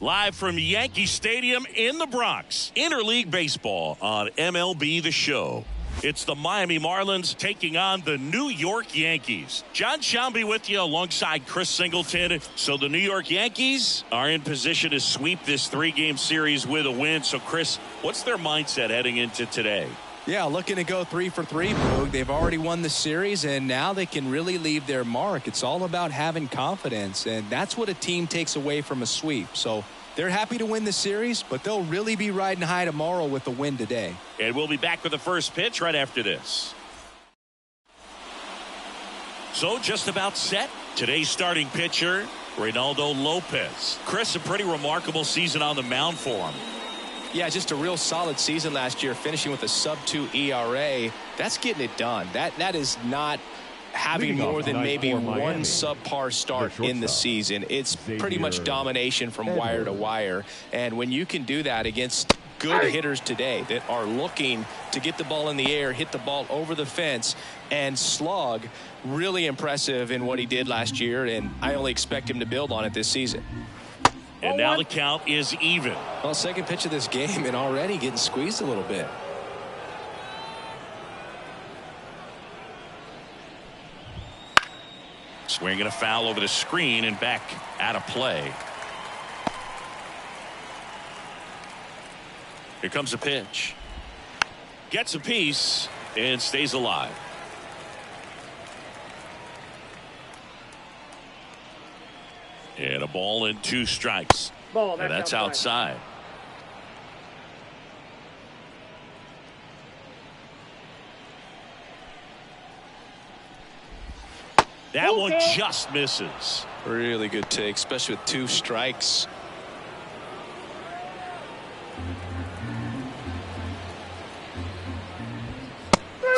Live from Yankee Stadium in the Bronx. Interleague Baseball on MLB The Show. It's the Miami Marlins taking on the New York Yankees. John Shambi with you alongside Chris Singleton. So the New York Yankees are in position to sweep this 3-game series with a win. So, Chris, what's their mindset heading into today? Yeah, looking to go 3 for 3, Boog. They've already won the series, and now they can really leave their mark. It's all about having confidence, and that's what a team takes away from a sweep. So they're happy to win the series, but they'll really be riding high tomorrow with the win today. And we'll be back with the first pitch right after this. So just about set. Today's starting pitcher, Reynaldo Lopez. Chris, a pretty remarkable season on the mound for him. Yeah, just a real solid season last year, finishing with a sub-2 ERA. That's getting it done. That is not having more than maybe one subpar start in the season. It's pretty much domination from wire to wire. And when you can do that against good hitters today that are looking to get the ball in the air, hit the ball over the fence, and slug, really impressive in what he did last year. And I only expect him to build on it this season. And now the count is even. Well, second pitch of this game and already getting squeezed a little bit. Swinging a foul over the screen and back out of play. Here comes a pitch. Gets a piece and stays alive. And a ball and 2 strikes. Ball, and that's outside. That one just misses. Really good take, especially with 2 strikes.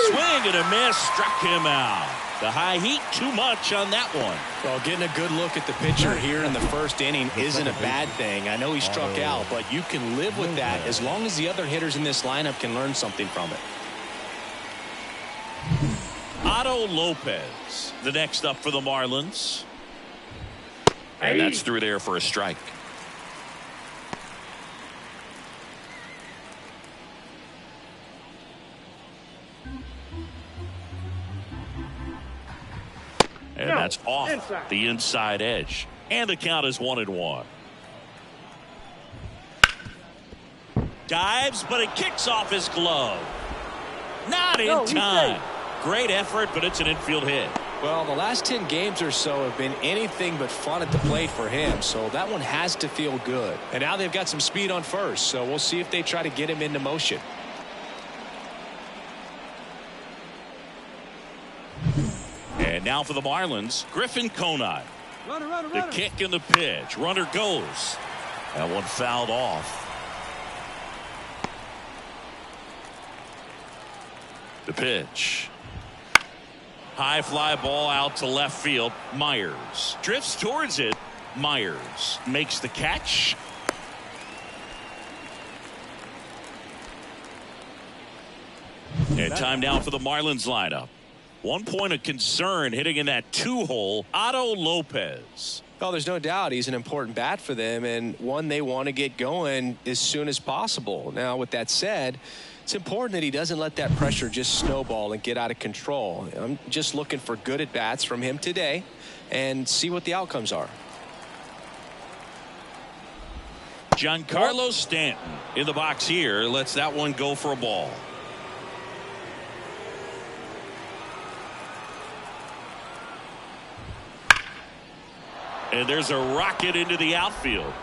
Swing and a miss, struck him out. The high heat, too much on that one. Well, getting a good look at the pitcher here in the first inning isn't a bad thing. I know he struck out, but you can live with that as long as the other hitters in this lineup can learn something from it. Otto Lopez, the next up for the Marlins. And that's through there for a strike. And that's off the inside edge. And the count is 1-1. Dives, but it kicks off his glove. Not in time. Great effort, but it's an infield hit. Well, the last 10 games or so have been anything but fun at the plate for him, so that one has to feel good. And now they've got some speed on first, so we'll see if they try to get him into motion. And now for the Marlins, Griffin Conine. The kick and the pitch. Runner goes. That one fouled off. The pitch. High fly ball out to left field. Myers drifts towards it. Myers makes the catch. And time now for the Marlins lineup. 1 point of concern hitting in that 2-hole. Otto Lopez. Well, there's no doubt he's an important bat for them and one they want to get going as soon as possible. Now, with that said, it's important that he doesn't let that pressure just snowball and get out of control. I'm just looking for good at-bats from him today and see what the outcomes are. Giancarlo Stanton in the box here. Lets that one go for a ball. And there's a rocket into the outfield.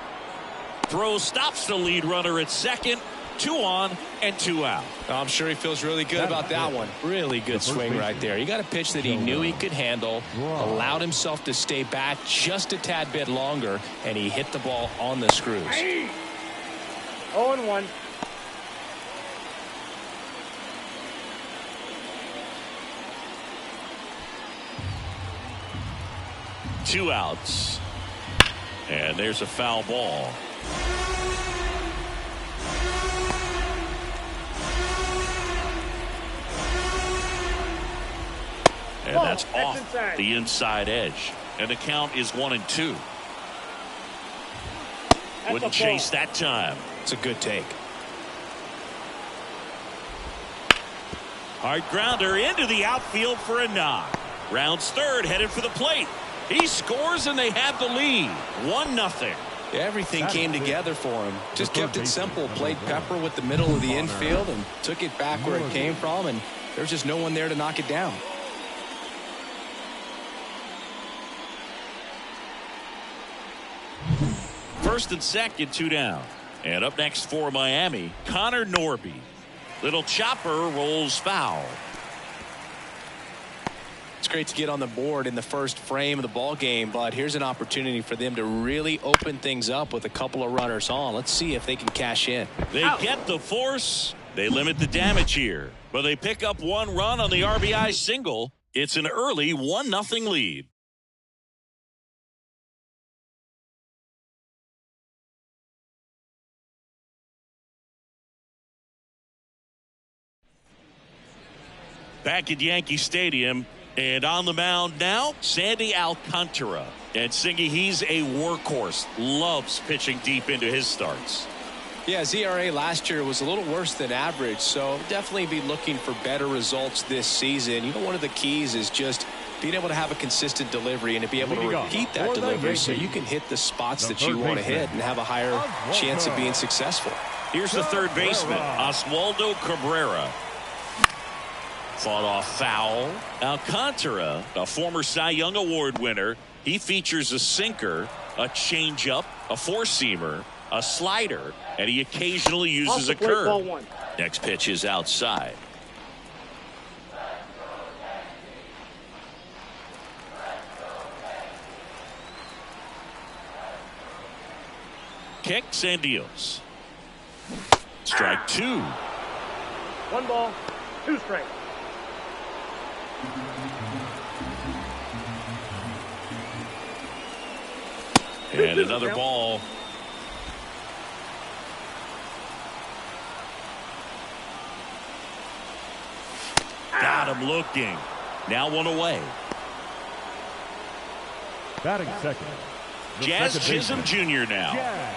Throw stops the lead runner at second. 2 on and 2 out. I'm sure he feels really good about that one. Really good swing right there. He got a pitch that he knew he could handle, allowed himself to stay back just a tad bit longer, and he hit the ball on the screws. 0-1. Two outs. And there's a foul ball. And that's off the inside edge. And the count is 1-2. Wouldn't chase that time. It's a good take. Hard grounder into the outfield for a knock. Rounds third, headed for the plate. He scores and they have the lead. 1-0. Everything came together for him. Just kept it simple. Played pepper with the middle of the infield and took it back where it came from, and there's just no one there to knock it down. First and second, 2 down. And up next for Miami, Connor Norby. Little chopper rolls foul. It's great to get on the board in the first frame of the ball game, but here's an opportunity for them to really open things up with a couple of runners on. Let's see if they can cash in. They get the force. They limit the damage here, but they pick up 1 run on the RBI single. It's an early 1-0 lead. Back at Yankee Stadium, and on the mound now, Sandy Alcantara. And Singy, he's a workhorse. Loves pitching deep into his starts. Yeah, his ERA last year was a little worse than average, so definitely be looking for better results this season. You know, one of the keys is just being able to have a consistent delivery and to be able to repeat that delivery so you can hit the spots that you want to hit and have a higher chance of being successful. Here's the third baseman, Oswaldo Cabrera. Fought off foul. Alcantara, a former Cy Young Award winner, he features a sinker, a changeup, a four-seamer, a slider, and he occasionally uses a curve. Next pitch is outside. Kicks and deals. Strike 2. 1 ball, 2 strikes. And another ball. Got him looking. Now 1 away. Batting second. Jazz Chisholm Jr. now. Jazz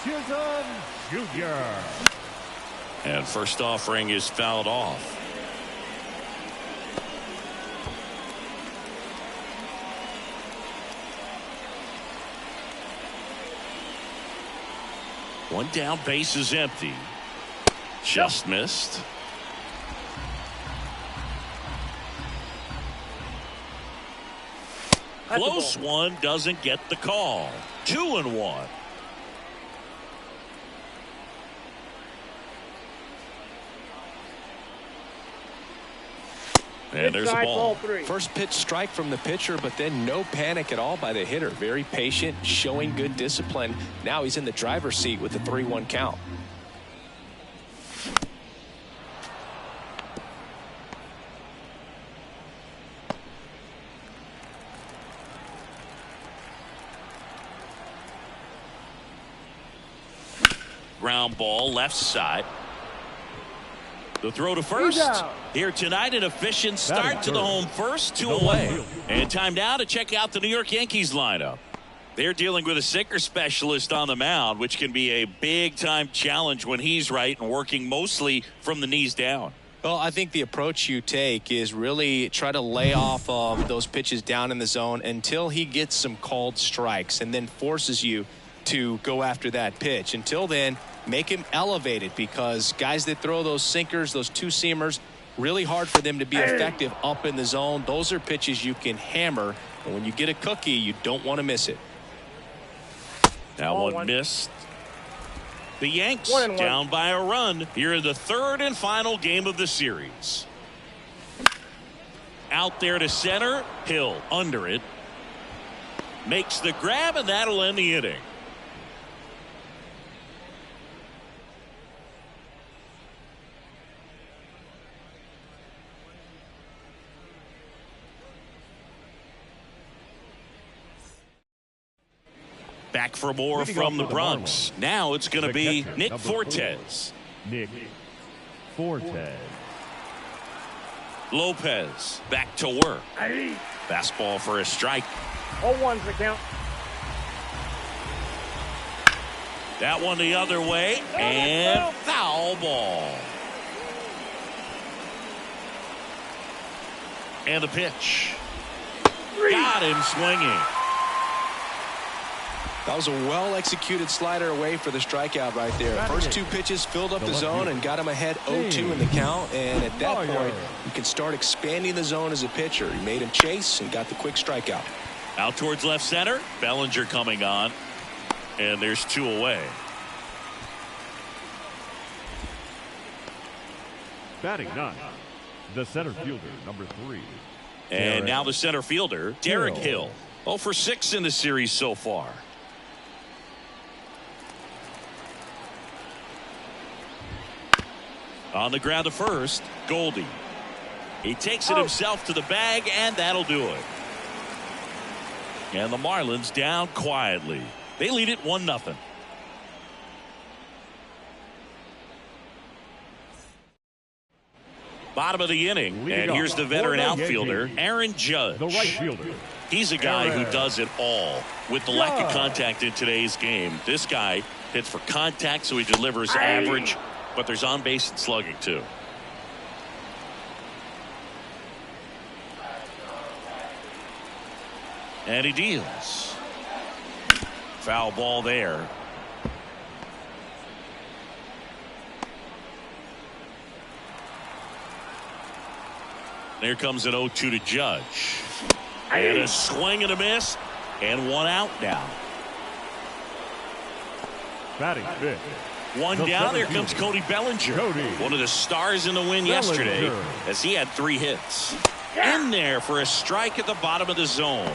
Chisholm Jr. And first offering is fouled off. One down, base is empty. Just missed. Close one, doesn't get the call. 2-1. And there's a ball. First pitch strike from the pitcher, but then no panic at all by the hitter. Very patient, showing good discipline. Now he's in the driver's seat with the 3-1 count. Ground ball left side. The throw to first. Here tonight, an efficient start to the home first, 2 away. And time now to check out the New York Yankees lineup. They're dealing with a sinker specialist on the mound, which can be a big-time challenge when he's right and working mostly from the knees down. Well, I think the approach you take is really try to lay off of those pitches down in the zone until he gets some called strikes and then forces you to go after that pitch. Until then, make him elevated, because guys that throw those sinkers, those two-seamers, really hard for them to be effective up in the zone. Those are pitches you can hammer, and when you get a cookie, you don't want to miss it. Now one missed. The Yanks down by a run here in the third and final game of the series. Out there to center, Hill under it. Makes the grab, and that'll end the inning. Back for more from the Bronx. Now it's going to be Nick Fortes. Nick Fortes. Lopez back to work. Fastball for a strike. 0-1's the count. That one the other way, and foul ball. And the pitch. Got him swinging. That was a well-executed slider away for the strikeout right there. First two pitches filled up the zone and got him ahead 0-2 in the count. And at that point, you can start expanding the zone as a pitcher. He made him chase and got the quick strikeout. Out towards left center. Bellinger coming on. And there's 2 away. Batting 9, the center fielder, number 3. And now the center fielder, Derek Hill. 0 for 6 in the series so far. On the ground to first, Goldie. He takes it himself to the bag, and that'll do it. And the Marlins down quietly. They lead it 1-0. Bottom of the inning, and here's the veteran outfielder, Aaron Judge. The right fielder. He's a guy who does it all. With the lack of contact in today's game, this guy hits for contact, so he delivers average, but there's on base and slugging too. And he deals. Foul ball there. There comes an 0-2 to Judge. And a swing and a miss. And 1 out now. Batting 5th. 1 down. There comes Cody Bellinger. One of the stars in the win yesterday, as he had 3 hits. In there for a strike at the bottom of the zone.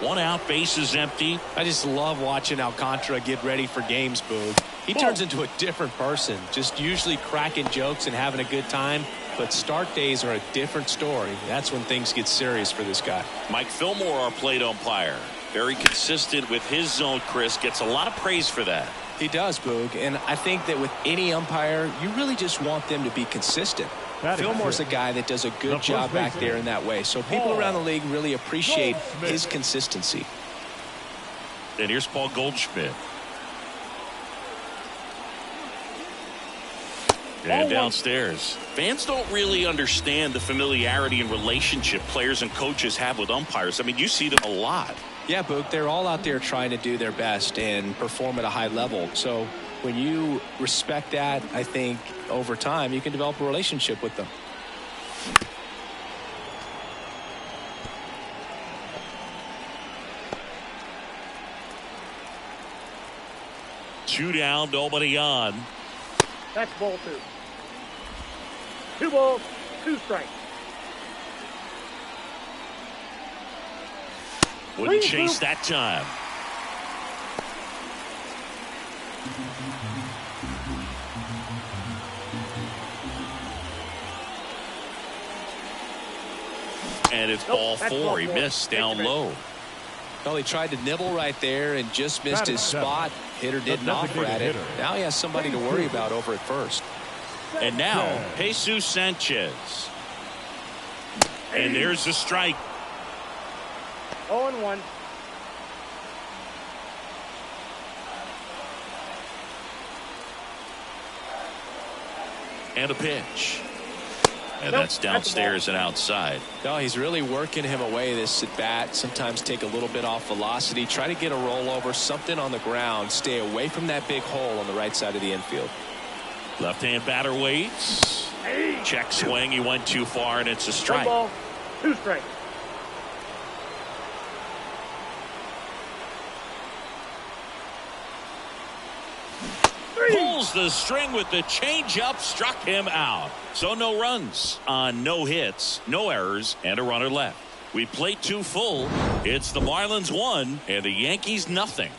1 out, base is empty. I just love watching Alcantara get ready for games, Boog. He turns into a different person, just usually cracking jokes and having a good time. But start days are a different story. That's when things get serious for this guy. Mike Fillmore, our plate umpire. Very consistent with his zone, Chris. Gets a lot of praise for that. He does, Boog. And I think that with any umpire, you really just want them to be consistent. Fillmore's a guy that does a good job back there in that way. So people around the league really appreciate his consistency. And here's Paul Goldschmidt. And downstairs. Fans don't really understand the familiarity and relationship players and coaches have with umpires. I mean, you see them a lot. Yeah, Boog, they're all out there trying to do their best and perform at a high level. So when you respect that, I think over time you can develop a relationship with them. Two down, nobody on. That's ball 2. 2 balls, 2 strikes. Wouldn't chase that time. And it's ball 4. He missed down low. Well, he tried to nibble right there and just missed his spot. Hitter didn't offer at it. Now he has somebody to worry about over at first. And now Jesus Sanchez. And there's the strike. 0-1. And a pitch. And that's downstairs and outside. No, he's really working him away this at bat. Sometimes take a little bit off velocity. Try to get a rollover, something on the ground. Stay away from that big hole on the right side of the infield. Left-hand batter waits. Check swing. He went too far, and it's a strike. 1 ball, 2 strikes. Pulls the string with the changeup, struck him out. So no runs on no hits, no errors, and a runner left. We played 2 full. It's the Marlins 1 and the Yankees nothing.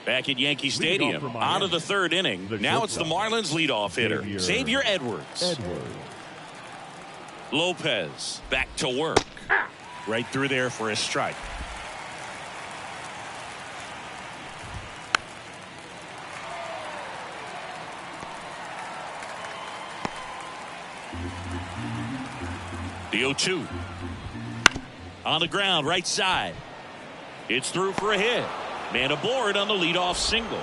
Back at Yankee Stadium, out of the 3rd inning. Now it's the Marlins leadoff hitter, Xavier Edwards. Lopez back to work. Right through there for a strike. The 0-2. On the ground, right side. It's through for a hit. Man aboard on the leadoff single.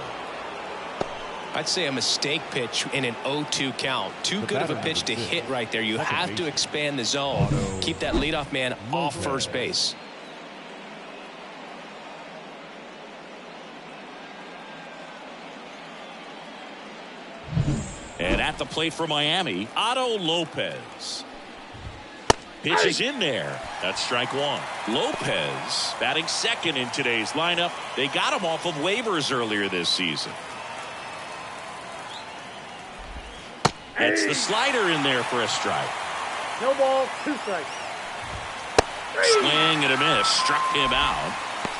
I'd say a mistake pitch in an 0-2 count. Too good of a pitch to hit right there. You have to expand the zone. Keep that leadoff man off first base. And at the plate for Miami, Otto Lopez. Pitch is in there. That's strike one. Lopez batting second in today's lineup. They got him off of waivers earlier this season. It's the slider in there for a strike. No ball, 2 strikes. Swing and a miss. Struck him out.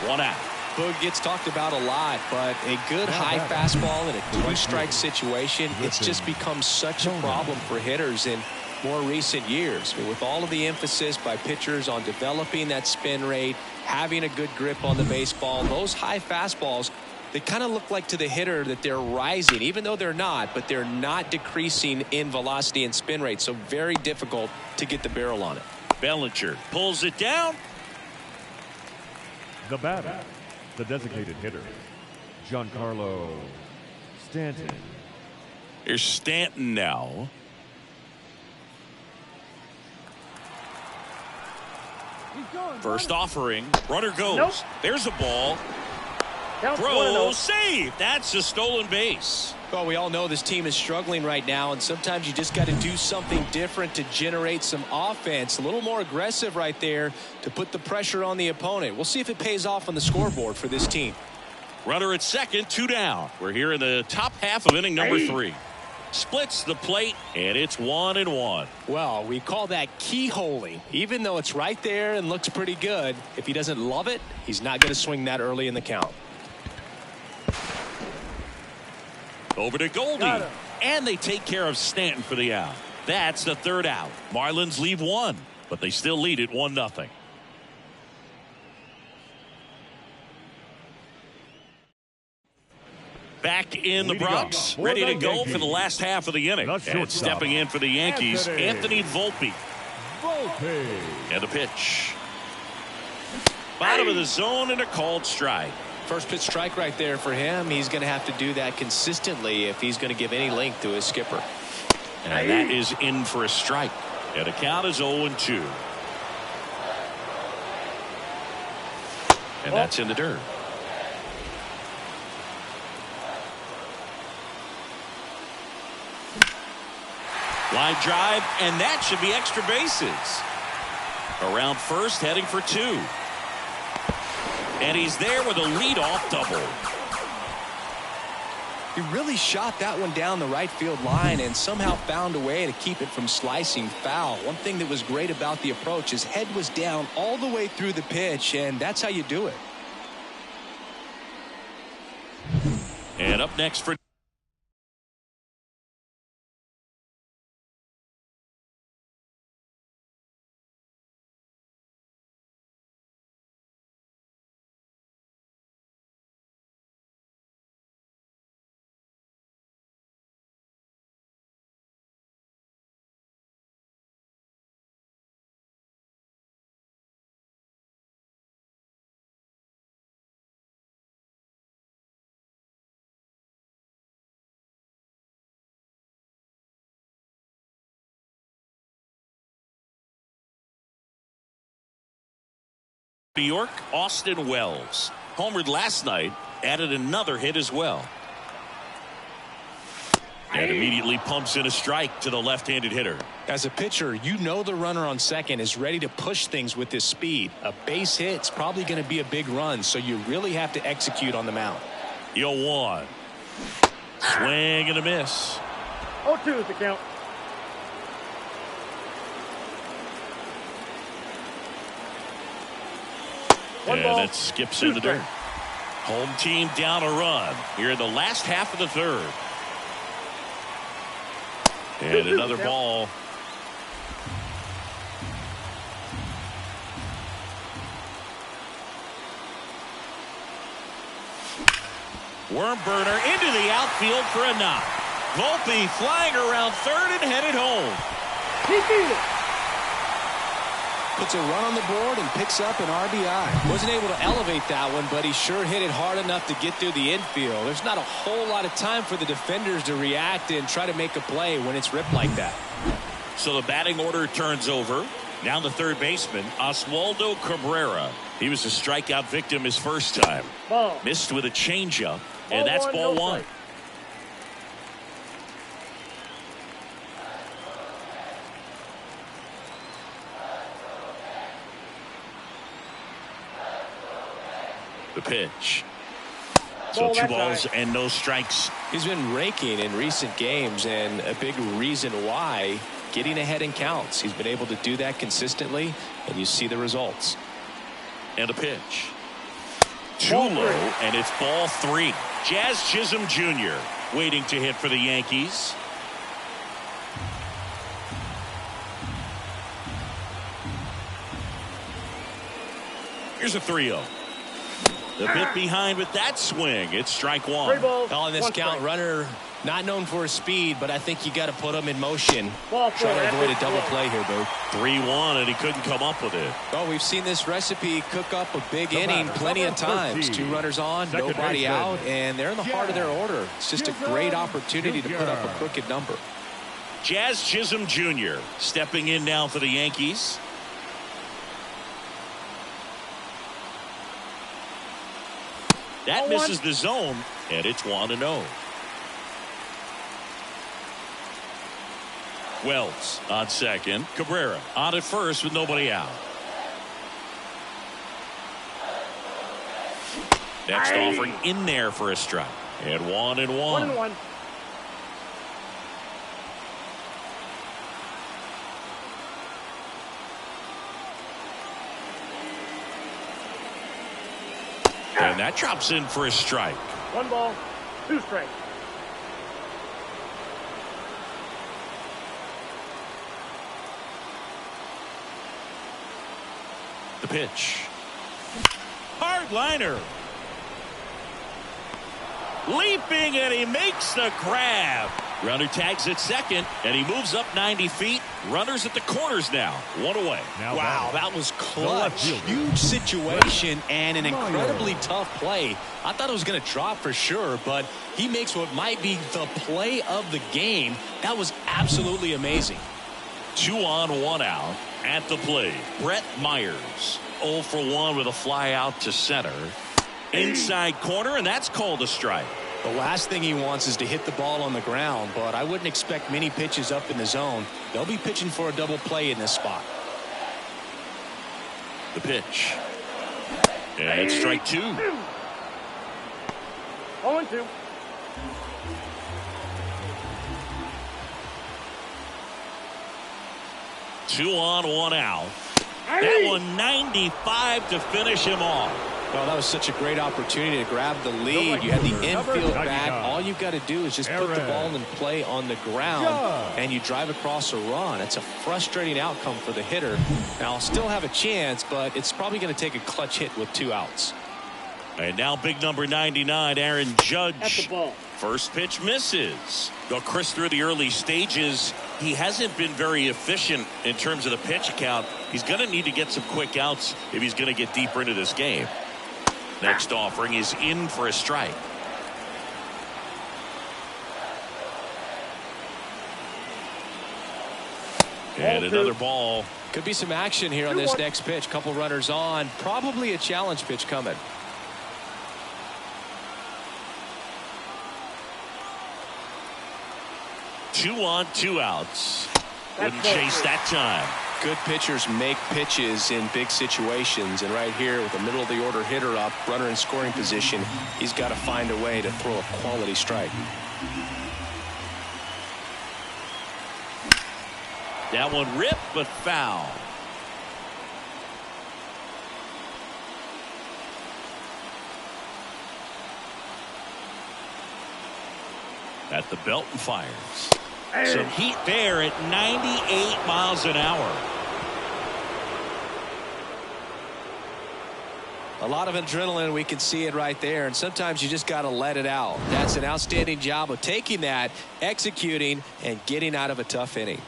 1 out. Boog gets talked about a lot, but a good high fastball in a 2-strike situation, it's just become such a problem for hitters in more recent years. With all of the emphasis by pitchers on developing that spin rate, having a good grip on the baseball, those high fastballs, they kind of look like to the hitter that they're rising, even though they're not, but they're not decreasing in velocity and spin rate, so very difficult to get the barrel on it. Bellinger pulls it down. The batter, the designated hitter, Giancarlo Stanton. Here's Stanton now. First offering. Runner goes. Nope. There's a ball. Counts Throw, save. That's a stolen base. Well, we all know this team is struggling right now, and sometimes you just got to do something different to generate some offense. A little more aggressive right there to put the pressure on the opponent. We'll see if it pays off on the scoreboard for this team. Runner at second, 2 down. We're here in the top half of inning number 3. Splits the plate, and it's 1-1. Well, we call that keyholing. Even though it's right there and looks pretty good, if he doesn't love it, he's not going to swing that early in the count. Over to Goldie, and they take care of Stanton for the out. That's the 3rd out. Marlins leave 1, but they still lead it 1-0. Back in the Bronx, ready to go for the last half of the inning. And stepping in for the Yankees, Anthony Volpe. And the pitch. Bottom of the zone and a called strike. First pitch strike right there for him. He's going to have to do that consistently if he's going to give any length to his skipper. And that is in for a strike. And the count is 0-2. And that's in the dirt. Line drive, and that should be extra bases. Around first, heading for 2. And he's there with a leadoff double. He really shot that one down the right field line and somehow found a way to keep it from slicing foul. One thing that was great about the approach, his head was down all the way through the pitch, and that's how you do it. And up next for New York, Austin Wells. Homered last night, added another hit as well. And immediately pumps in a strike to the left-handed hitter. As a pitcher, you know the runner on second is ready to push things with his speed. A base hit's probably going to be a big run, so you really have to execute on the mound. 0-1. Swing and a miss. 0-2 is the count. And it skips in the dirt. Home team down a run here in the last half of the 3rd. And another ball. Worm burner into the outfield for a knock. Volpe flying around 3rd and headed home. He beat it. Puts a run on the board and picks up an RBI. Wasn't able to elevate that one, but he sure hit it hard enough to get through the infield. There's not a whole lot of time for the defenders to react and try to make a play when it's ripped like that. So the batting order turns over. Now the third baseman, Oswaldo Cabrera. He was a strikeout victim his first time. Ball. Missed with a changeup, and that's ball one. The pitch. So 2 balls and no strikes. He's been raking in recent games, and a big reason why, getting ahead in counts. He's been able to do that consistently, and you see the results. And a pitch. Too low, and it's ball 3. Jazz Chisholm Jr. waiting to hit for the Yankees. Here's a 3-0. The bit behind with that swing. It's strike 1. 3 balls. Oh, in this count, runner not known for his speed, but I think you got to put him in motion. Try to avoid a double play here, Boo. 3-1, and he couldn't come up with it. Well, we've seen this recipe cook up a big inning plenty of times. 2 runners on, nobody out, and they're in the heart of their order. It's just a great opportunity to put up a crooked number. Jazz Chisholm Jr. stepping in now for the Yankees. That misses the zone, and it's 1-0. Wells on second. Cabrera on at first with nobody out. Next offering in there for a strike. And 1-1. 1-1. And that drops in for a strike. 1 ball, 2 strikes. The pitch. Hard liner. Leaping, and he makes the grab. Runner tags at second, and he moves up 90 feet. Runners at the corners now. 1 away. Wow, that was clutch. Huge situation and an incredibly tough play. I thought it was going to drop for sure, but he makes what might be the play of the game. That was absolutely amazing. 2 on, 1 out at the plate. Brett Myers 0 for 1 with a fly out to center. Inside corner, and that's called a strike. The last thing he wants is to hit the ball on the ground, but I wouldn't expect many pitches up in the zone. They'll be pitching for a double play in this spot. The pitch. And it's strike 2. 0-2. Two on, 1 out. That one 95 to finish him off. Well, that was such a great opportunity to grab the lead. You had the infield back. All you've got to do is just put the ball in play on the ground, and you drive across a run. It's a frustrating outcome for the hitter. Now, I'll still have a chance, but it's probably going to take a clutch hit with 2 outs. And now big number 99, Aaron Judge. At the ball. First pitch misses. Though Chris, through the early stages, he hasn't been very efficient in terms of the pitch count. He's going to need to get some quick outs if he's going to get deeper into this game. Next offering is in for a strike. And another ball. Could be some action here on this next pitch. Couple runners on. Probably a challenge pitch coming. Two on, 2 outs. Wouldn't chase that time. Good pitchers make pitches in big situations, and right here with the middle of the order hitter up, runner in scoring position, he's got to find a way to throw a quality strike. That one ripped but foul. At the belt and fires. Some heat there at 98 miles an hour. A lot of adrenaline, we can see it right there, and sometimes you just got to let it out. That's an outstanding job of taking that, executing, and getting out of a tough inning.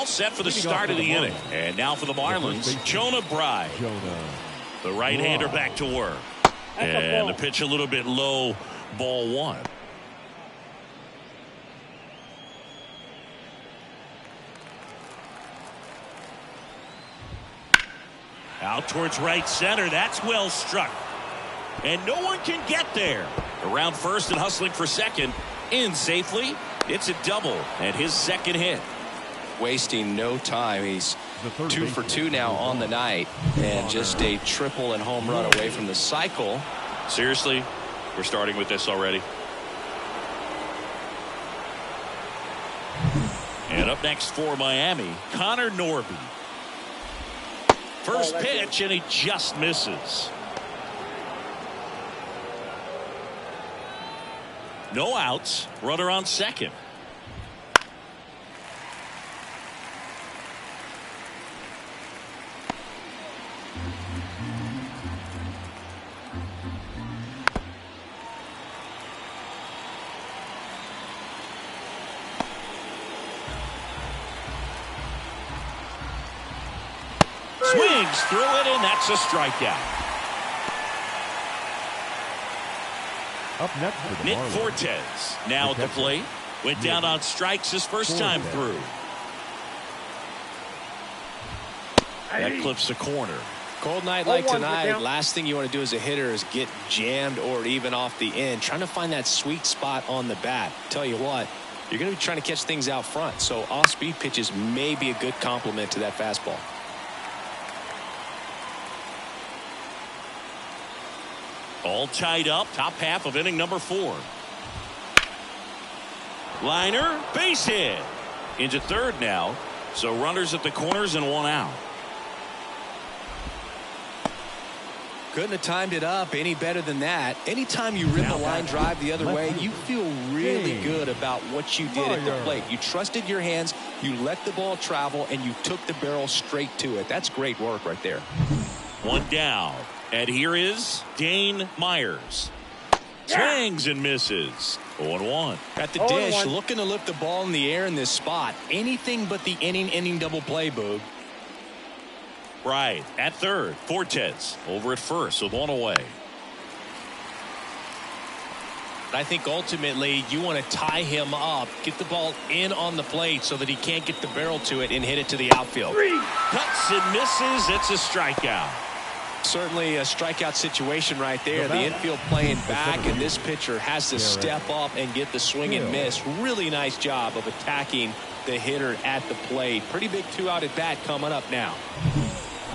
all set for the start of the inning. And now for the Marlins, Jonah Bride. The right-hander back to work. And the pitch a little bit low, ball one. Out towards right center. That's well struck. And no one can get there. Around first and hustling for second. In safely. It's a double and his second hit. Wasting no time. He's 2 for 2 now on the night. And just a triple and home run away from the cycle. Seriously? We're starting with this already? And up next for Miami, Connor Norby. First pitch, and he just misses. No outs. Runner on second. Swings through it, and that's a strikeout. Up next for the Nick Marlins, Fortes now at the plate. Went down on strikes his first time through. That clips the corner. Cold night like tonight, last thing you want to do as a hitter is get jammed or even off the end. Trying to find that sweet spot on the bat. Tell you what, you're going to be trying to catch things out front. So off-speed pitches may be a good complement to that fastball. All tied up, top half of inning number 4. Liner, base hit. Into third now. So runners at the corners and one out. Couldn't have timed it up any better than that. Anytime you rip a line drive the other way, you feel really good about what you did at the plate. You trusted your hands, you let the ball travel, and you took the barrel straight to it. That's great work right there. One down. And here is Dane Myers. Swings and misses. 0-1. At the dish, looking to lift the ball in the air in this spot. Anything but the inning double play, Boog. Right. At third, Fortes over at first with one away. I think ultimately you want to tie him up, get the ball in on the plate so that he can't get the barrel to it and hit it to the outfield. Cuts and misses. It's a strikeout. Certainly a strikeout situation right there. The infield playing back, and this pitcher has to step up and get the swing and miss. Really nice job of attacking the hitter at the plate. Pretty big 2-out at bat coming up now.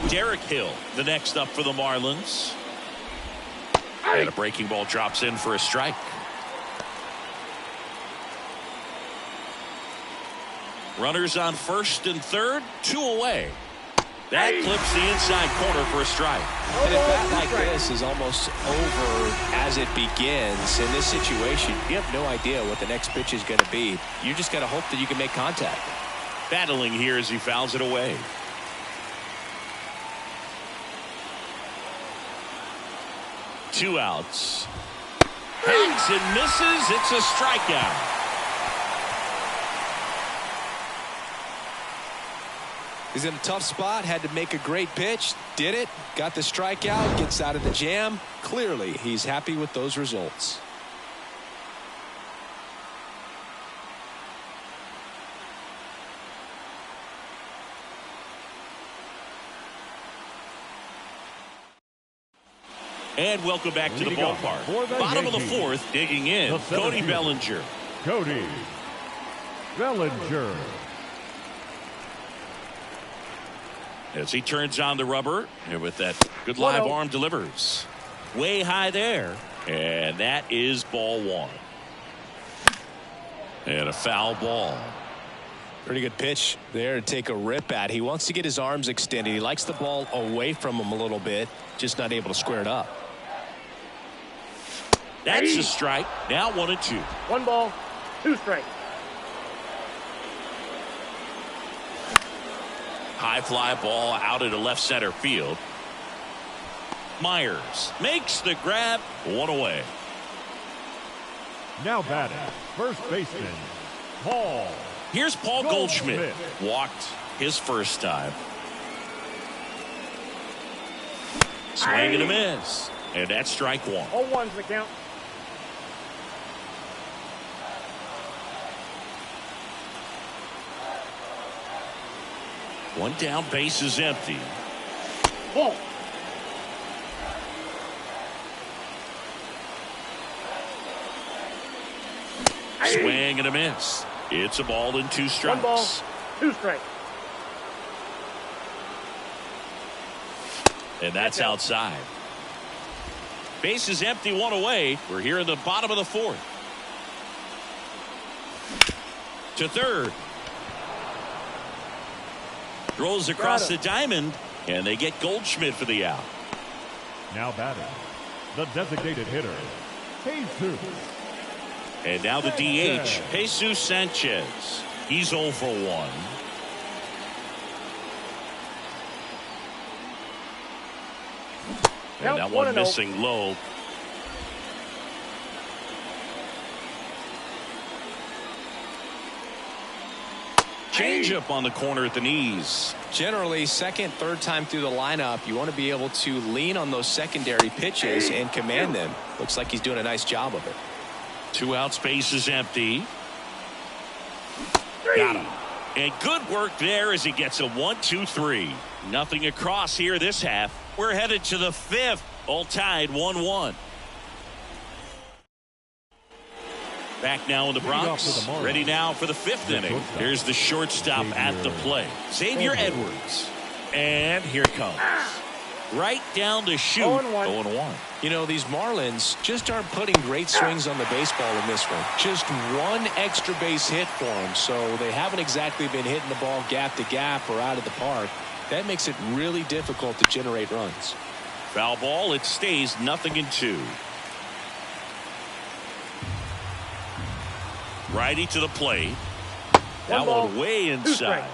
Derek Hill, the next up for the Marlins. And a breaking ball drops in for a strike. Runners on first and third, 2 away. That clips the inside corner for a strike. And a bat like this is almost over as it begins. In this situation, you have no idea what the next pitch is going to be. You just got to hope that you can make contact. Battling here as he fouls it away. Two outs. Hangs and misses. It's a strikeout. He's in a tough spot, had to make a great pitch, did it, got the strikeout, gets out of the jam. Clearly, he's happy with those results. And welcome back to the ballpark. Bottom of the 4th, digging in, Cody Bellinger. Cody Bellinger. As he turns on the rubber, and with that good live arm delivers. Way high there. And that is ball 1. And a foul ball. Pretty good pitch there to take a rip at. He wants to get his arms extended. He likes the ball away from him a little bit. Just not able to square it up. That's a strike. Now 1-2. 1 ball, 2 strikes. High fly ball out into left center field. Myers makes the grab. 1 away. Now batting, first baseman, Paul Here's Paul Goldschmidt. Walked his first time. Swing and a miss. And that's strike one. 0-1's the count. One down, base is empty. Ball. Swing and a miss. It's a ball and 2 strikes. 1 ball, 2 strikes. And that's outside. Base is empty, 1 away. We're here in the bottom of the 4th. To third. Throws across the diamond, and they get Goldschmidt for the out. Now batting, the designated hitter, Jesus. And now the DH, Jesus Sanchez. He's 0 for 1. And that one missing low. Changeup on the corner at the knees. Generally, second, third time through the lineup, you want to be able to lean on those secondary pitches and command them. Looks like he's doing a nice job of it. 2 outs, base is empty. Got him. And good work there as he gets a 1-2-3. Nothing across here this half. We're headed to the 5th. All tied 1-1. Back now in the Bronx. Ready now for the 5th inning. Here's the shortstop at the plate. Xavier Edwards. And here it comes. Right down to shoot. 0-1. You know, these Marlins just aren't putting great swings on the baseball in this one. Just 1 extra base hit for them, so they haven't exactly been hitting the ball gap to gap or out of the park. That makes it really difficult to generate runs. Foul ball. It stays 0-2. Righty to the plate. That one way inside.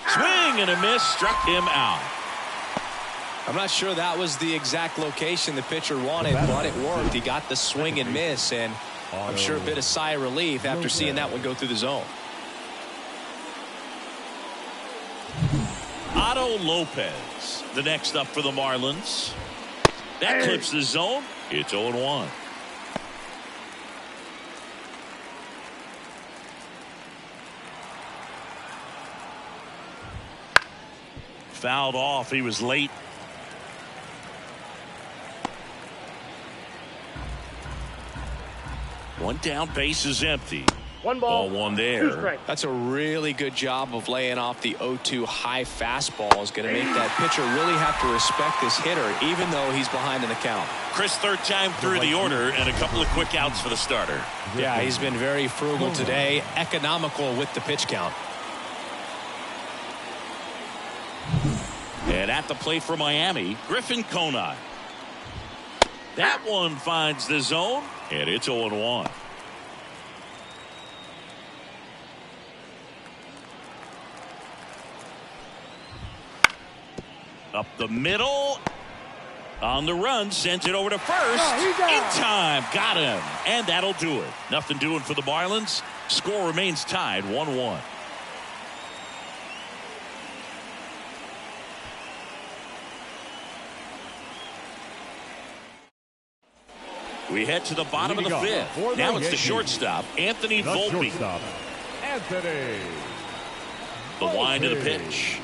Swing and a miss, struck him out. I'm not sure that was the exact location the pitcher wanted, but it worked. He got the swing and miss, and I'm sure a bit of sigh of relief after seeing that one go through the zone. Otto Lopez, the next up for the Marlins. That clips the zone. It's 0-1. Fouled off. He was late. One down, base is empty. 1 ball, 1 2 there. strikes. That's a really good job of laying off the 0-2 high fastball. Is going to make that pitcher really have to respect this hitter, even though he's behind in the count. Chris, third time through the order, and a couple of quick outs for the starter. Yeah, he's been very frugal today, economical with the pitch count. And at the plate for Miami, Griffin Conine. That one finds the zone, and it's 0-1. Up the middle. On the run, sends it over to first. In time, got him. And that'll do it. Nothing doing for the Marlins. Score remains tied 1-1. We head to the bottom of the 5th. Now it's the shortstop, Anthony Volpe. The wind of the pitch.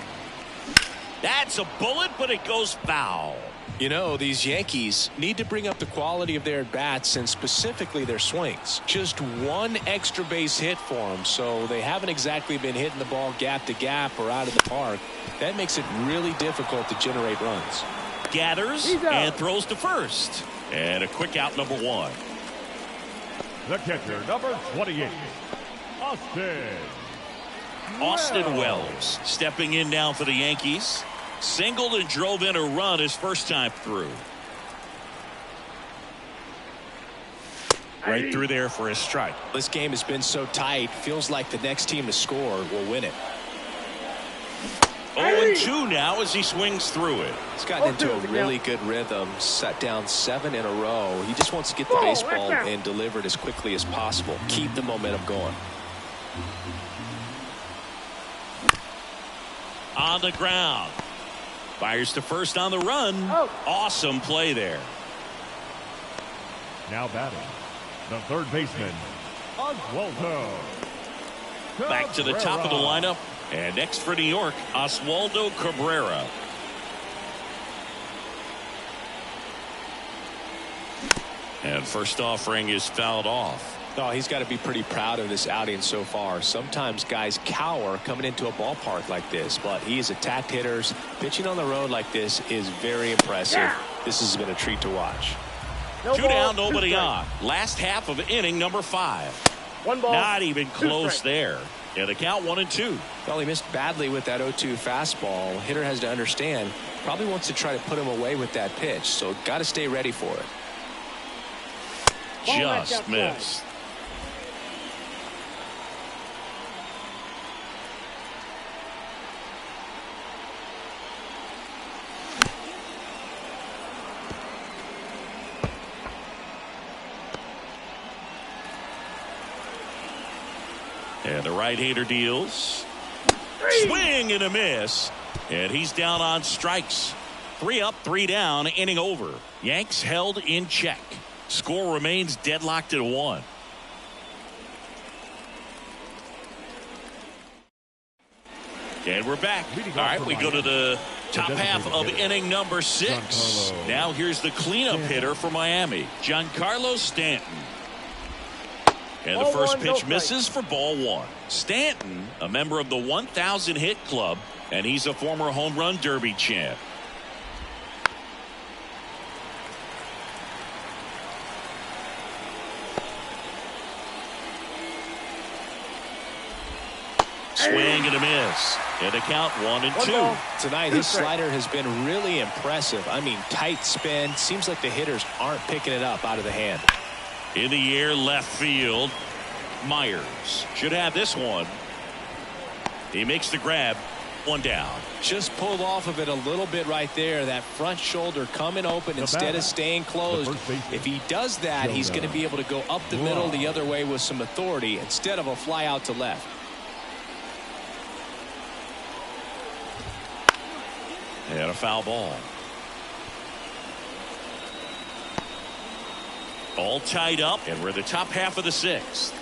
That's a bullet, but it goes foul. You know, these Yankees need to bring up the quality of their at-bats and specifically their swings. Just 1 extra base hit for them, so they haven't exactly been hitting the ball gap to gap or out of the park. That makes it really difficult to generate runs. Gathers and throws to first. And a quick out, number 1. The catcher, number 28, Austin Wells stepping in now for the Yankees. Singled and drove in a run his first time through. Right through there for a strike. This game has been so tight. Feels like the next team to score will win it. 0-2 now as he swings through it. He's gotten into a really good rhythm. Set down 7 in a row. He just wants to get the baseball and deliver it as quickly as possible. Keep the momentum going. On the ground. Fires to first on the run. Awesome play there. Now batting, the third baseman, Oswaldo Back to the top of the lineup. And next for New York, Oswaldo Cabrera. And first offering is fouled off. Oh, he's got to be pretty proud of this outing so far. Sometimes guys cower coming into a ballpark like this, but he has attacked hitters. Pitching on the road like this is very impressive. This has been a treat to watch. Two down, nobody on. Last half of inning number 5. 1 ball. Not even close there. Yeah, the count 1-2. Well, he missed badly with that 0-2 fastball. Hitter has to understand, probably wants to try to put him away with that pitch, so got to stay ready for it. Just missed. And the right-hander deals. Swing and a miss. And he's down on strikes. 3 up, 3 down, inning over. Yanks held in check. Score remains deadlocked at 1. And we're back. All right, we go to the top half of inning number 6. Now here's the cleanup hitter for Miami, Giancarlo Stanton. And the first pitch misses for ball 1. Stanton, a member of the 1,000 hit club, and he's a former home run derby champ. Swing and a miss. And a count 1-2. Tonight his slider has been really impressive. I mean, tight spin. Seems like the hitters aren't picking it up out of the hand. In the air, left field. Myers should have this one. He makes the grab. 1 down. Just pulled off of it a little bit right there. That front shoulder coming open instead of staying closed. If he does that, he's going to be able to go up the middle the other way with some authority instead of a fly out to left. And a foul ball. All tied up, and we're the top half of the 6th.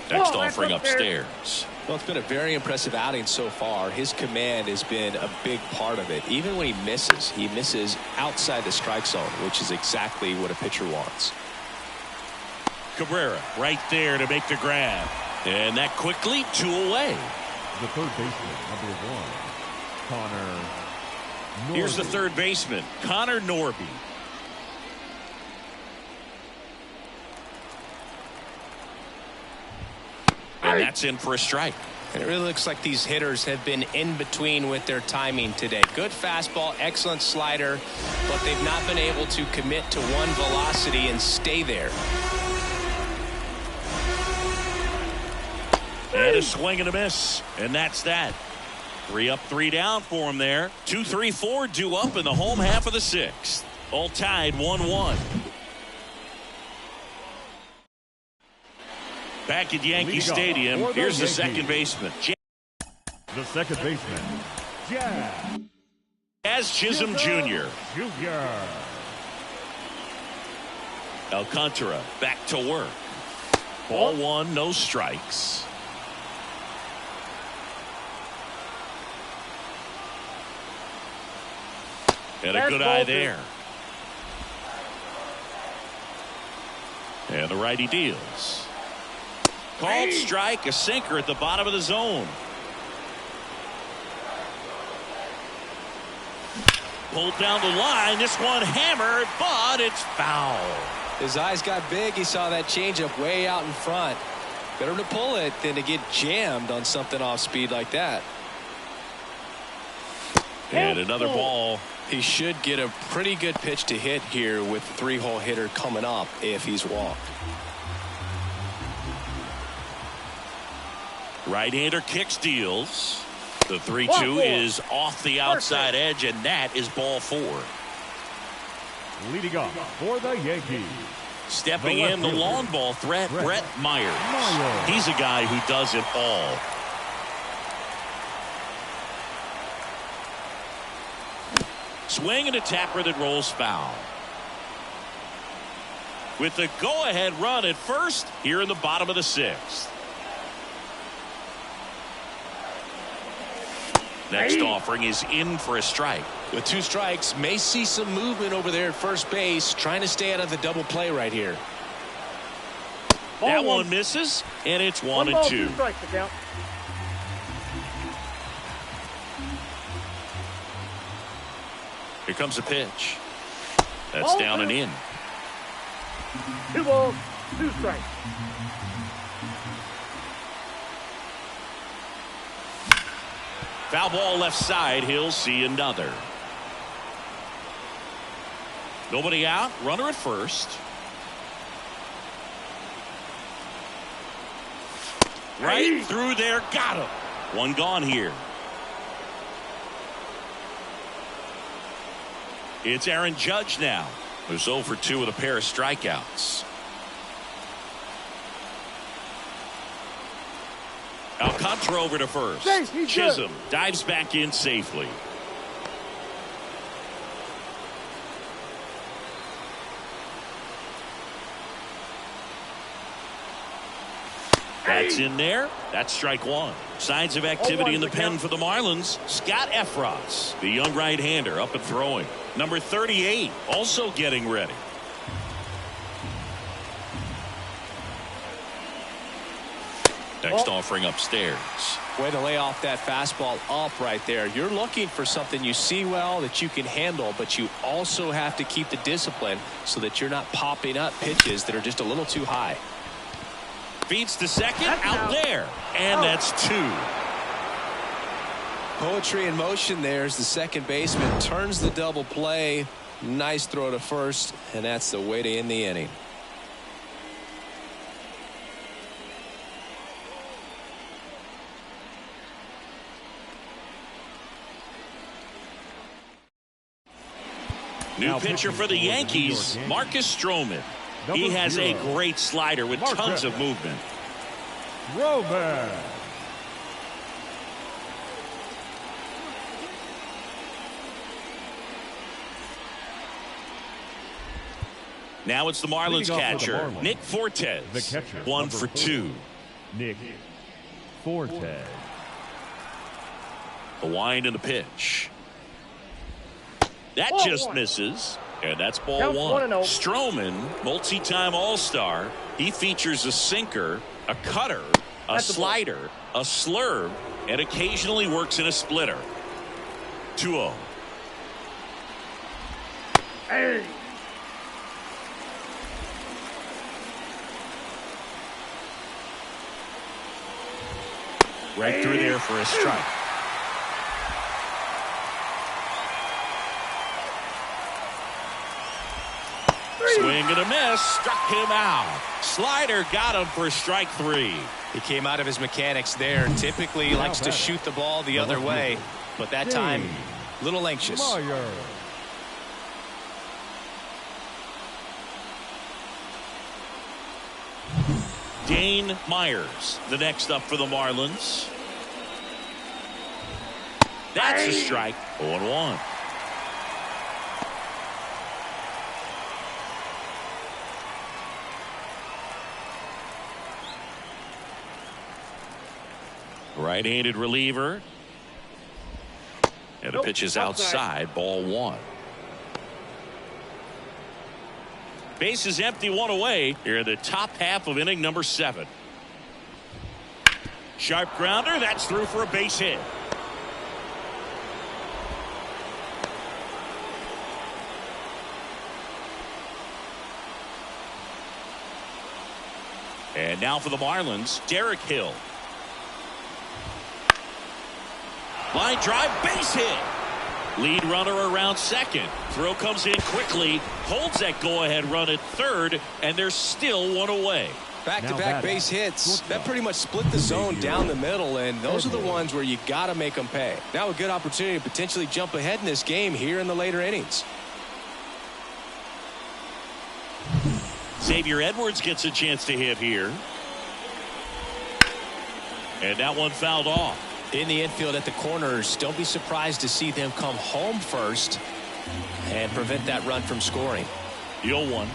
Next offering upstairs. Well, it's been a very impressive outing so far. His command has been a big part of it. Even when he misses outside the strike zone, which is exactly what a pitcher wants. Cabrera right there to make the grab. And that quickly 2 away. The third baseman, number 1, Connor Norby. Here's the third baseman, Connor Norby. And that's in for a strike. And it really looks like these hitters have been in between with their timing today. Good fastball, excellent slider, but they've not been able to commit to one velocity and stay there. And a swing and a miss. And that's that. 3 up, 3 down for him there. 2, 3, 4 due up in the home half of the 6th. All tied 1-1. Back at Yankee Stadium, here's the second baseman. The second baseman, Jazz Chisholm Jr. Alcantara back to work. Ball 1, no strikes. And a good eye there. And the righty deals. Called strike, a sinker at the bottom of the zone. Pulled down the line. This one hammered, but it's foul. His eyes got big. He saw that changeup way out in front. Better to pull it than to get jammed on something off speed like that. And another ball. He should get a pretty good pitch to hit here with three-hole hitter coming up if he's walked. Right-hander kicks, deals. The 3-2 is off the outside edge, and that is ball 4. Leading off for the Yankees. Stepping in, the long ball threat, Brett Myers. He's a guy who does it all. Swing and a tapper that rolls foul. With the go-ahead run at first here in the bottom of the 6th. Next offering is in for a strike. With 2 strikes, may see some movement over there at first base, trying to stay out of the double play right here. That one misses, and it's 1 and 2. 2 strikes to count. Here comes a pitch. That's down and in. 2 balls, 2 strikes. Foul ball left side. He'll see another. Nobody out. Runner at first. Right through there. Got him. One gone here. It's Aaron Judge now, who's 0 for 2 with a pair of strikeouts. Alcantara over to first. Chisholm dives back in safely. That's in there. That's strike 1. Signs of activity in the pen for the Marlins. Scott Efros, the young right-hander, up and throwing. Number 38, also getting ready. Next offering upstairs. Way to lay off that fastball up right there. You're looking for something you see well that you can handle, but you also have to keep the discipline so that you're not popping up pitches that are just a little too high. Feeds to second, out there, and that's 2. Poetry in motion there as the second baseman turns the double play. Nice throw to first, and that's the way to end the inning. New pitcher for the Yankees, Marcus Stroman. He has a great slider with tons of movement. Roman. Now it's the Marlins catcher, Nick Fortes. The catcher, 1 for 2. Nick Fortes. The wind and the pitch. That just misses. And that's ball 1. Stroman, multi-time All-Star. He features a sinker, a cutter, a slider, a slurve, and occasionally works in a splitter. 2-0. Hey. Right through there for a strike. Swing and a miss. Struck him out. Slider got him for strike 3. He came out of his mechanics there. Typically he likes to shoot the ball the other way, but that time a little anxious. Dane Myers, the next up for the Marlins. That's a strike. 0-1. Right-handed reliever. And the pitch is outside. Ball 1. Base is empty, 1 away here in the top half of inning number 7. Sharp grounder. That's through for a base hit. And now for the Marlins, Derek Hill. Line drive, base hit. Lead runner around second. Throw comes in quickly, holds that go-ahead run at third, and there's still one away. Back-to-back base hits. That pretty much split the zone down the middle, and those are the ones where you got to make them pay. Now a good opportunity to potentially jump ahead in this game here in the later innings. Xavier Edwards gets a chance to hit here. And that one fouled off. In the infield at the corners, don't be surprised to see them come home first and prevent that run from scoring. The 0-1.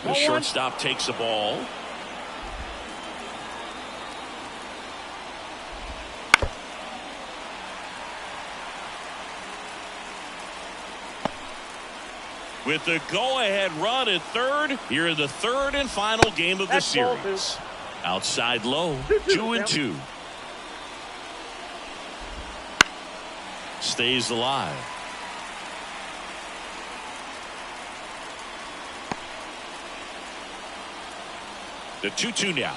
The shortstop takes the ball. With the go-ahead run at third, here in the third and final game of the series. Outside low, 2-2. Stays alive. The 2-2 now.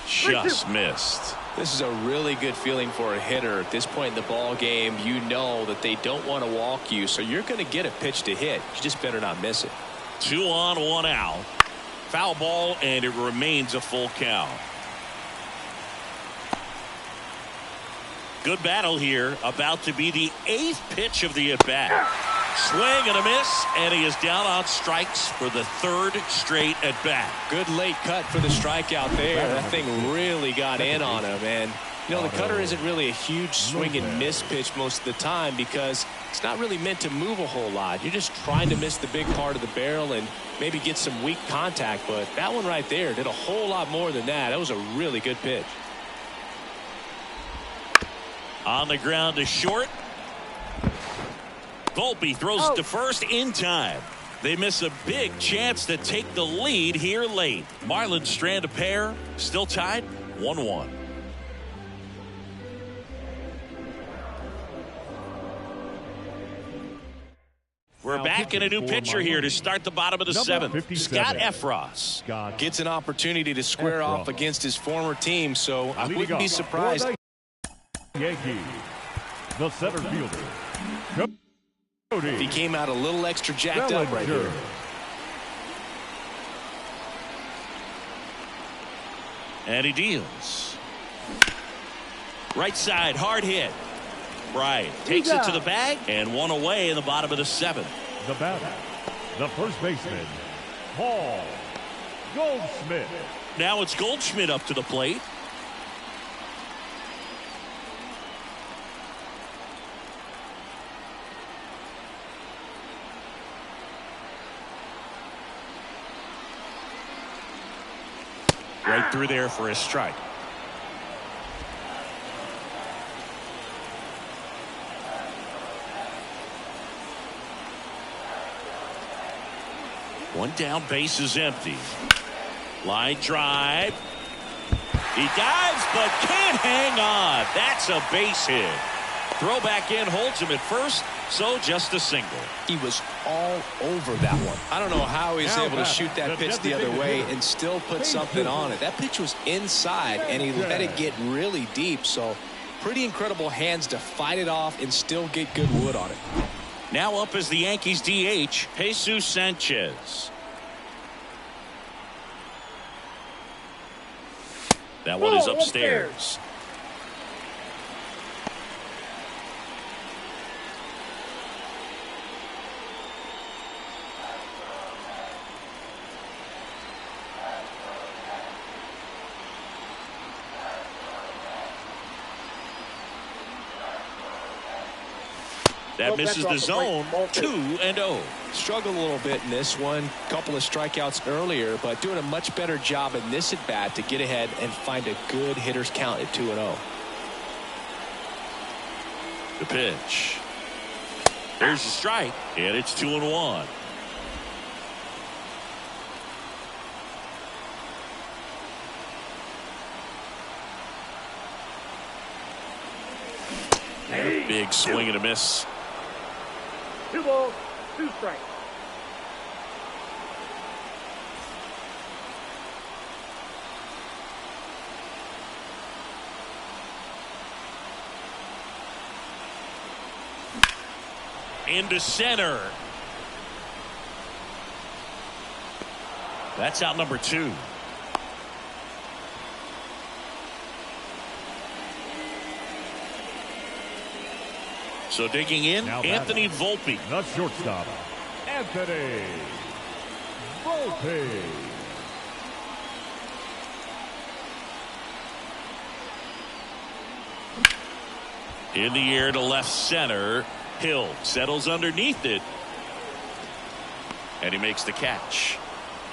Just missed. This is a really good feeling for a hitter. At this point in the ball game, you know that they don't want to walk you, so you're going to get a pitch to hit. You just better not miss it. 2 on, 1 out. Foul ball, and it remains a full count. Good battle here. About to be the 8th pitch of the at-bat. Swing and a miss, and he is down on strikes for the 3rd straight at-bat. Good late cut for the strikeout there. That thing really got in on him. And, you know, the cutter isn't really a huge swing and miss pitch most of the time because it's not really meant to move a whole lot. You're just trying to miss the big part of the barrel and maybe get some weak contact. But that one right there did a whole lot more than that. That was a really good pitch. On the ground to short. Volpe throws to first in time. They miss a big chance to take the lead here late. Marlins strand a pair. Still tied 1-1. We're back in a new pitcher here to start the bottom of the 7th. Scott Effross gets an opportunity to square off against his former team, so I wouldn't be surprised. Yankees, the center fielder. He came out a little extra jacked up right here. And he deals. Right side, hard hit. Bryant takes it to the bag, and one away in the bottom of the 7th. The batter, the first baseman, Paul Goldschmidt. Now it's Goldschmidt up to the plate. Right through there for a strike. One down, base is empty. Line drive. He dives but can't hang on. That's a base hit. Throw back in, holds him at first, so just a single. He was all over that one. I don't know how he was able to shoot that pitch the other way and still put something on it. That pitch was inside, and he let it get really deep, so pretty incredible hands to fight it off and still get good wood on it. Now up is the Yankees DH, Jesus Sanchez. That one is upstairs. That misses the zone. 2-0. Struggled a little bit in this one. Couple of strikeouts earlier, but doing a much better job in this at bat to get ahead and find a good hitter's count at 2-0. The pitch. There's the strike, and it's 2-1. Big swing and a miss. 2 balls, 2 strikes. Into center. That's out number 2. So digging in, Now Anthony Volpe. The shortstop, Anthony Volpe. In the air to left center. Hill settles underneath it. And he makes the catch.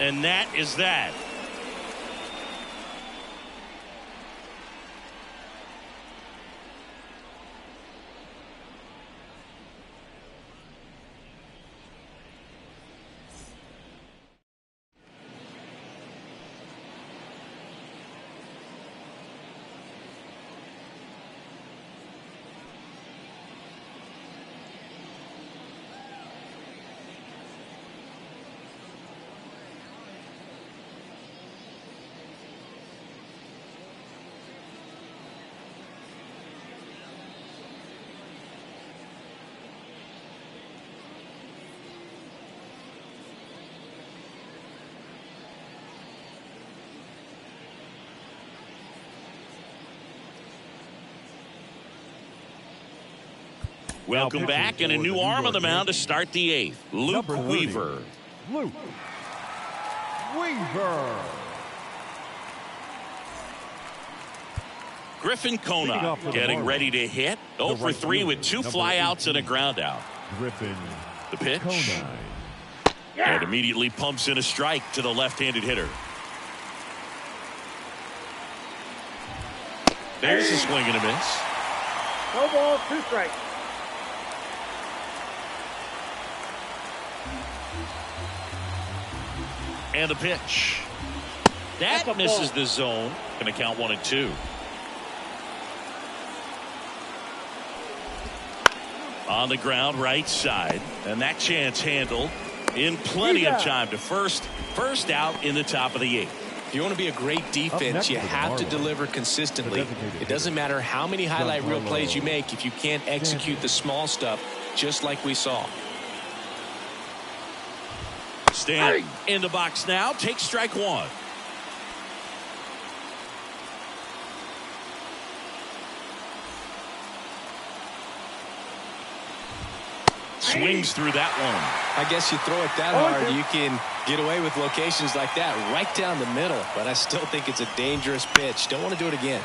And that is that. Welcome back, and a new arm on the mound to start the 8th. Luke Weaver. Luke Weaver. Griffin Kona getting ready to hit. 0 for 3 with 2 flyouts and a ground out. Griffin. The pitch. Kona. And immediately pumps in a strike to the left-handed hitter. There's a swing and a miss. No ball, 2 strikes. And the pitch. That misses the zone. Going to count 1 and 2. On the ground, right side. And that chance handled in plenty of time to first out in the top of the 8th. If you want to be a great defense, you have to deliver consistently. It doesn't matter how many highlight reel plays you make if you can't execute the small stuff, just like we saw. Stanton in the box now. Takes strike 1. Swings through that one. I guess you throw it that hard, you can get away with locations like that right down the middle. But I still think it's a dangerous pitch. Don't want to do it again.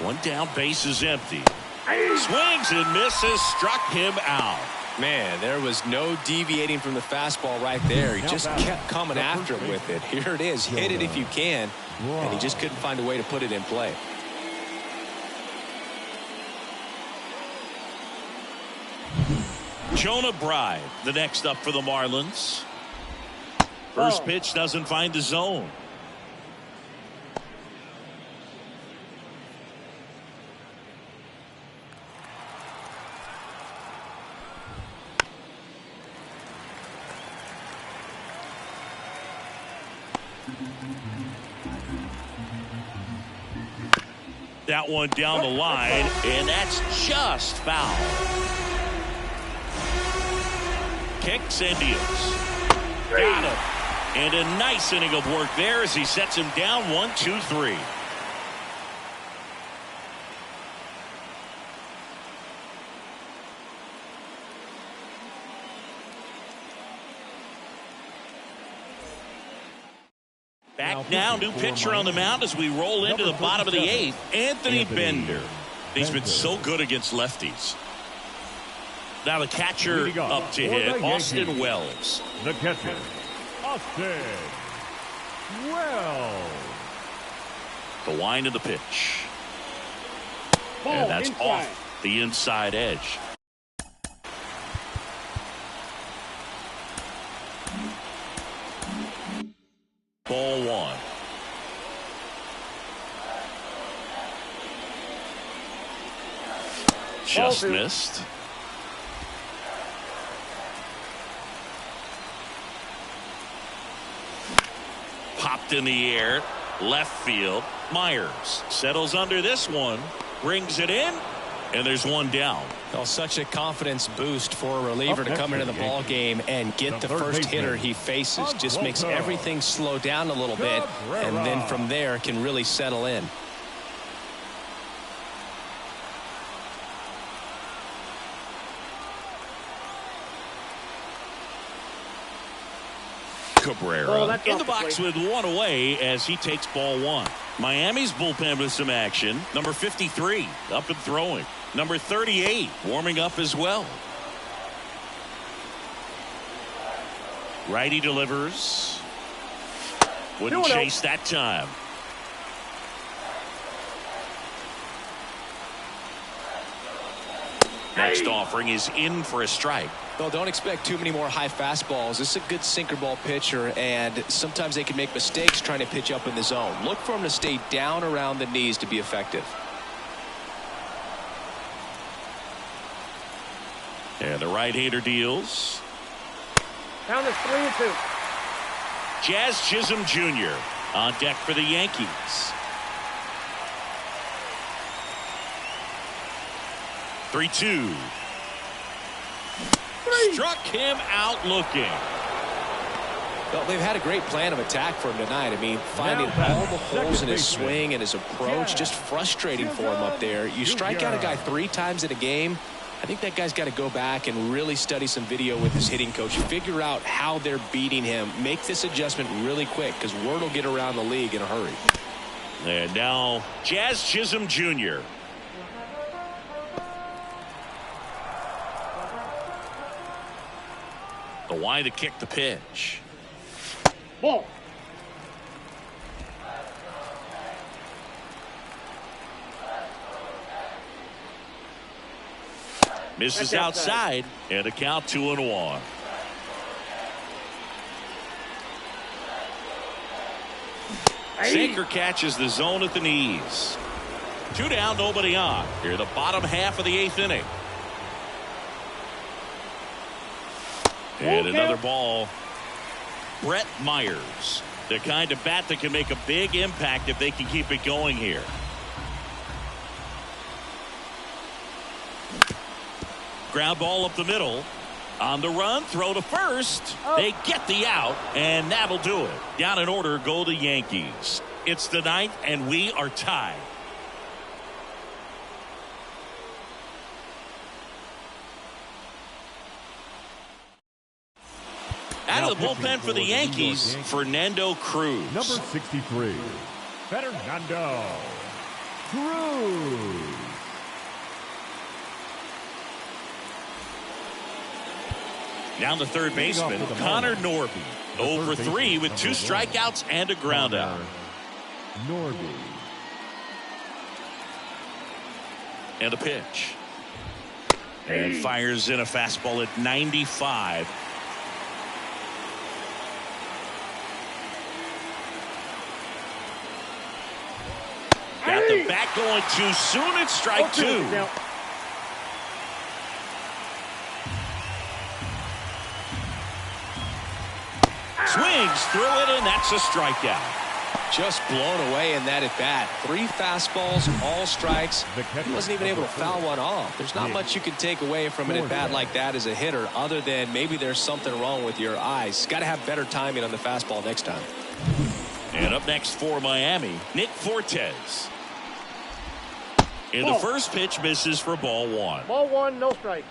One down, base is empty. Swings and misses, struck him out. Man, there was no deviating from the fastball right there. He just kept coming after him with it. Here it is. Hit it if you can. And he just couldn't find a way to put it in play. Jonah Bride, the next up for the Marlins. First pitch doesn't find the zone. That one down the line, and that's just foul. Kicks and deals. Got him. And a nice inning of work there as he sets him down 1-2-3. Back now, new pitcher on the mound as we roll into the bottom of the 8th. Anthony Bender. He's been so good against lefties. Now the catcher up to hit, Austin Wells. The catcher, Austin Wells. The wind of the pitch. And that's off the inside edge. Ball 1. Just missed. Popped in the air. Left field. Myers settles under this one. Brings it in. And there's one down. Well, such a confidence boost for a reliever to come into the ball game and get the first hitter he faces. Just makes everything slow down a little bit, and then from there can really settle in. Cabrera in the box with one away as he takes ball one. Miami's bullpen with some action. Number 53 up and throwing. Number 38 warming up as well. Righty delivers. Wouldn't chase that time. Next offering is in for a strike. Well, don't expect too many more high fastballs. This is a good sinker ball pitcher, and sometimes they can make mistakes trying to pitch up in the zone. Look for him to stay down around the knees to be effective. And the right-hander deals. Count is 3-2. Jazz Chisholm Jr. on deck for the Yankees. 3-2. Struck him out looking. Well, they've had a great plan of attack for him tonight. I mean, finding all the holes in his swing and his approach, just frustrating for him up there. You strike out a guy 3 times in a game, I think that guy's got to go back and really study some video with his hitting coach, figure out how they're beating him, make this adjustment really quick, because word will get around the league in a hurry. And now Jazz Chisholm Jr. The wide to kick the pitch. Ball. Misses outside, and a count 2-1. Sinker catches the zone at the knees. 2 down, nobody on. Here, the bottom half of the 8th inning. And another ball. Brett Myers, the kind of bat that can make a big impact if they can keep it going here. Ground ball up the middle. On the run, throw to first. They get the out, and that'll do it. Down in order go the Yankees. It's the 9th, and we are tied. Out of the bullpen for the Yankees, Fernando Cruz. Number 63, Fernando Cruz. Down the third baseman, Connor Norby. 0 for 3 with 2 strikeouts and a ground out. Norby. And a pitch. And fires in a fastball at 95. Got the bat going too soon. It's strike 2. Swings through it, and that's a strikeout. Just blown away in that at bat. 3 fastballs, all strikes. He wasn't even able to foul one off. There's not much you can take away from an at bat like that as a hitter, other than maybe there's something wrong with your eyes. Got to have better timing on the fastball next time. And up next for Miami, Nick Fortes. In the first pitch, misses for ball 1. Ball 1, no strike.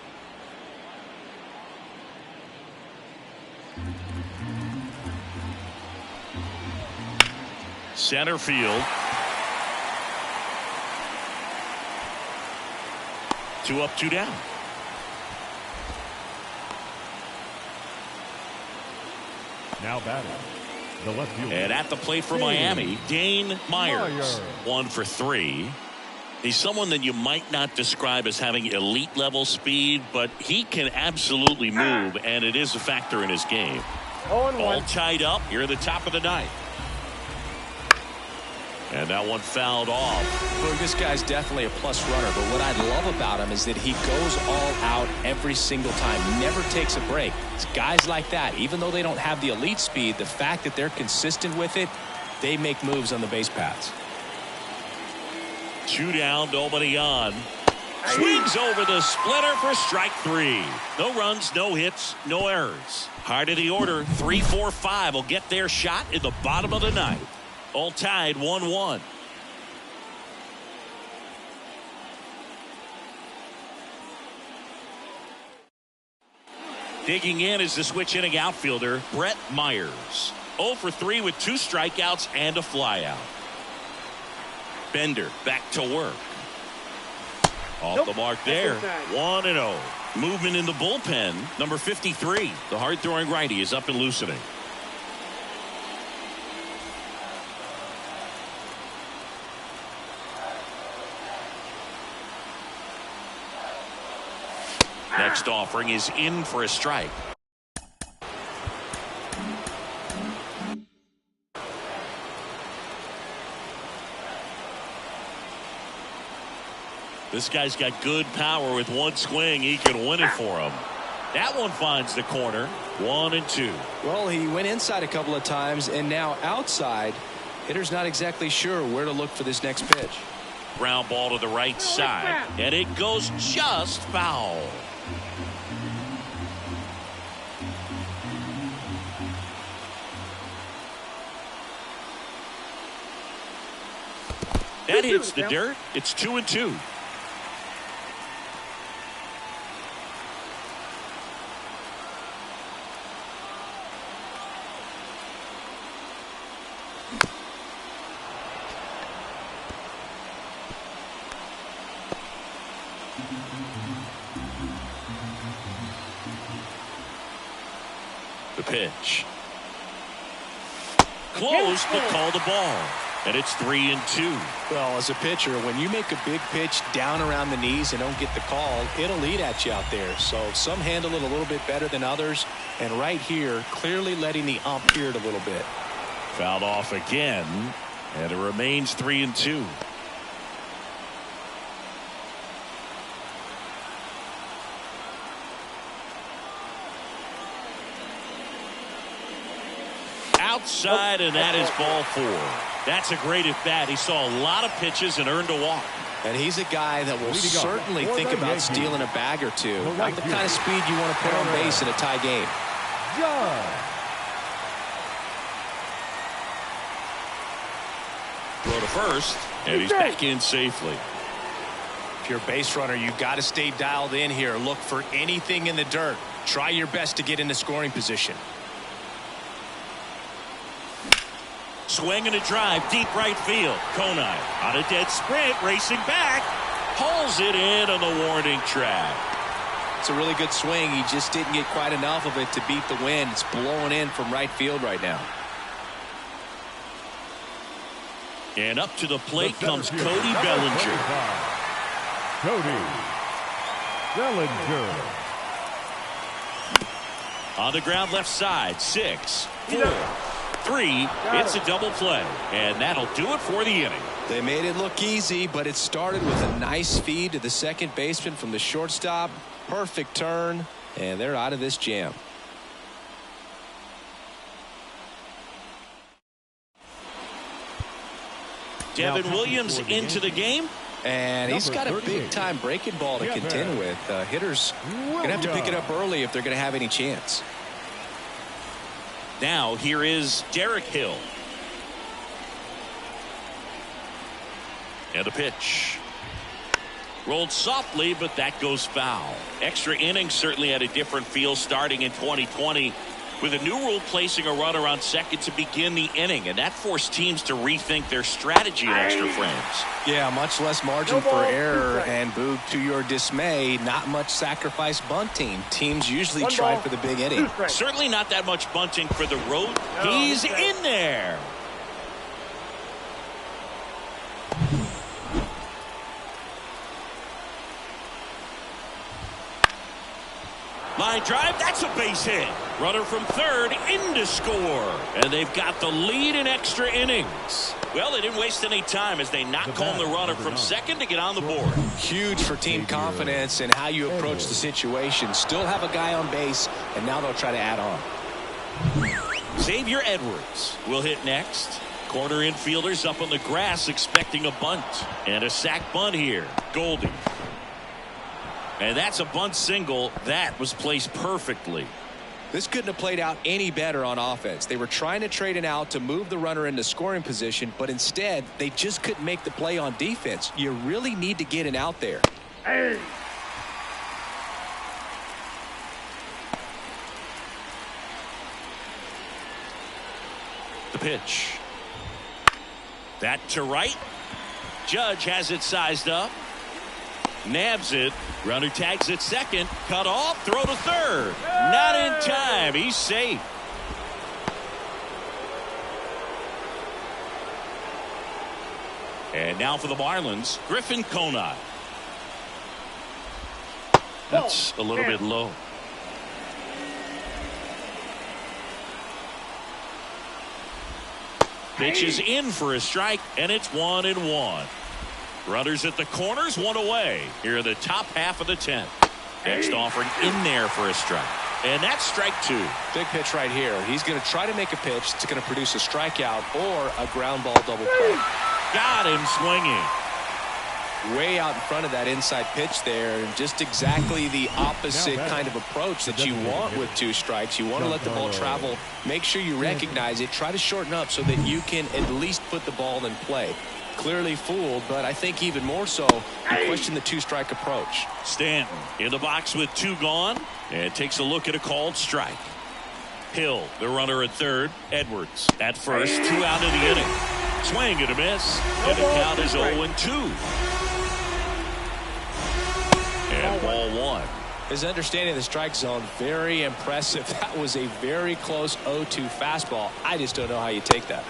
Center field. 2 up, 2 down. Now batting, the left fielder. And at the plate for Miami, Dane Myers. 1 for 3. He's someone that you might not describe as having elite level speed, but he can absolutely move, and it is a factor in his game. All tied up here at the top of the 9th. And that one fouled off. Well, this guy's definitely a plus runner, but what I love about him is that he goes all out every single time, never takes a break. It's guys like that, even though they don't have the elite speed, the fact that they're consistent with it, they make moves on the base paths. 2 down, nobody on. Swings over the splitter for strike 3. No runs, no hits, no errors. Heart of the order, 3, 4, 5 will get their shot in the bottom of the ninth. All tied 1-1. Digging in is the switch inning outfielder, Brett Myers. 0 for 3 with 2 strikeouts and a flyout. Bender back to work. Off the mark there. 1-0. Movement in the bullpen. Number 53. The hard-throwing righty is up and loosening. Next offering is in for a strike. This guy's got good power. With one swing, he can win it for him. That one finds the corner. 1-2. Well, he went inside a couple of times, and now outside. Hitter's not exactly sure where to look for this next pitch. Ground ball to the right side, and it goes just foul. That hits the dirt. It's 2-2. The pitch. Close, but call the ball. And it's 3-2. Well, as a pitcher, when you make a big pitch down around the knees and don't get the call, it'll eat at you out there. So some handle it a little bit better than others. And right here, clearly letting the ump hear it a little bit. Fouled off again. And it remains 3-2. Outside, and that is ball 4. That's a great at bat. He saw a lot of pitches and earned a walk. And he's a guy that will certainly think about stealing a bag or two. Not the kind of speed you want to put on base in a tie game. Throw to first, and he's back in safely. If you're a base runner, you got to stay dialed in here. Look for anything in the dirt. Try your best to get into scoring position. Swing and a drive, deep right field. Conine on a dead sprint, racing back. Pulls it in on the warning track. It's a really good swing. He just didn't get quite enough of it to beat the wind. It's blowing in from right field right now. And up to the plate comes Cody Bellinger. Cody Bellinger. On the ground left side, 6, 4, 3. It's a double play. And that'll do it for the inning. They made it look easy, but it started with a nice feed to the second baseman from the shortstop. Perfect turn, and they're out of this jam. Devin Williams into the game. And he's got a big-time breaking ball to contend with. Hitters going to have to pick it up early if they're going to have any chance. Now here is Derek Hill. And a pitch. Rolled softly, but that goes foul. Extra innings certainly had a different feel starting in 2020 with a new rule placing a runner on second to begin the inning, and that forced teams to rethink their strategy in extra frames. Yeah, much less margin for error, and Boog, to your dismay, not much sacrifice bunting. Teams usually try for the big inning. Certainly not that much bunting for the road. He's in there. Line drive, that's a base hit. Runner from third in to score. And they've got the lead in extra innings. Well, they didn't waste any time as they knock home the runner from second to get on the board. Huge for team confidence and how you approach the situation. Still have a guy on base, and now they'll try to add on. Xavier Edwards will hit next. Corner infielders up on the grass expecting a bunt. And a sac bunt here. Goldie. And that's a bunt single. That was placed perfectly. This couldn't have played out any better on offense. They were trying to trade an out to move the runner into scoring position, but instead they just couldn't make the play on defense. You really need to get an out there. Hey. The pitch. That to right. Judge has it sized up. Nabs it. Runner tags at second. Cut off. Throw to third. Not in time. He's safe. And now for the Marlins, Griffin Conine. That's a little bit low. Pitch is in for a strike, and it's 1-1. Runners at the corners, one away. Here in the top half of the 10th. Next offering in there for a strike. And that's strike two. Big pitch right here. He's going to try to make a pitch that's going to produce a strikeout or a ground ball double play. Got him swinging. Way out in front of that inside pitch there, and just exactly the opposite kind of approach that you want with two strikes. You want to let the ball travel, make sure you recognize it, try to shorten up so that you can at least put the ball in play. Clearly fooled, but I think even more so, you question the two-strike approach. Stanton in the box with two gone, and takes a look at a called strike. Hill, the runner at third. Edwards at first, 2 out of the inning. Swing and a miss, and the count is 0-2. And ball one. His understanding of the strike zone, very impressive. That was a very close 0-2 fastball. I just don't know how you take that.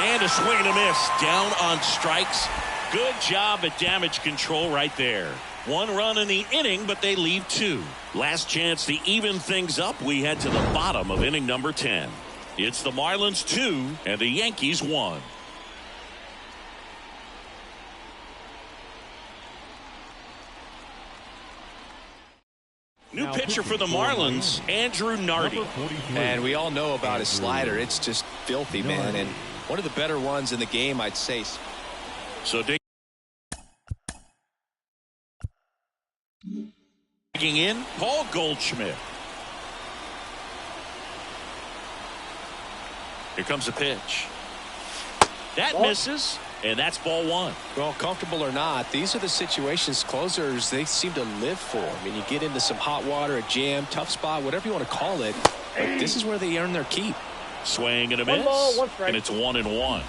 And a swing and a miss. Down on strikes. Good job at damage control right there. 1 run in the inning, but they leave 2. Last chance to even things up. We head to the bottom of inning number 10. It's the Marlins 2 and the Yankees 1. New pitcher for the Marlins, Andrew Nardi. And we all know about his slider. It's just filthy, man. And one of the better ones in the game, I'd say. So digging in, Paul Goldschmidt. Here comes the pitch. That misses. And that's ball one. Well, comfortable or not, these are the situations closers they seem to live for. I mean, you get into some hot water, a jam, tough spot, whatever you want to call it. But this is where they earn their keep. Swing and a miss. And it's 1-1.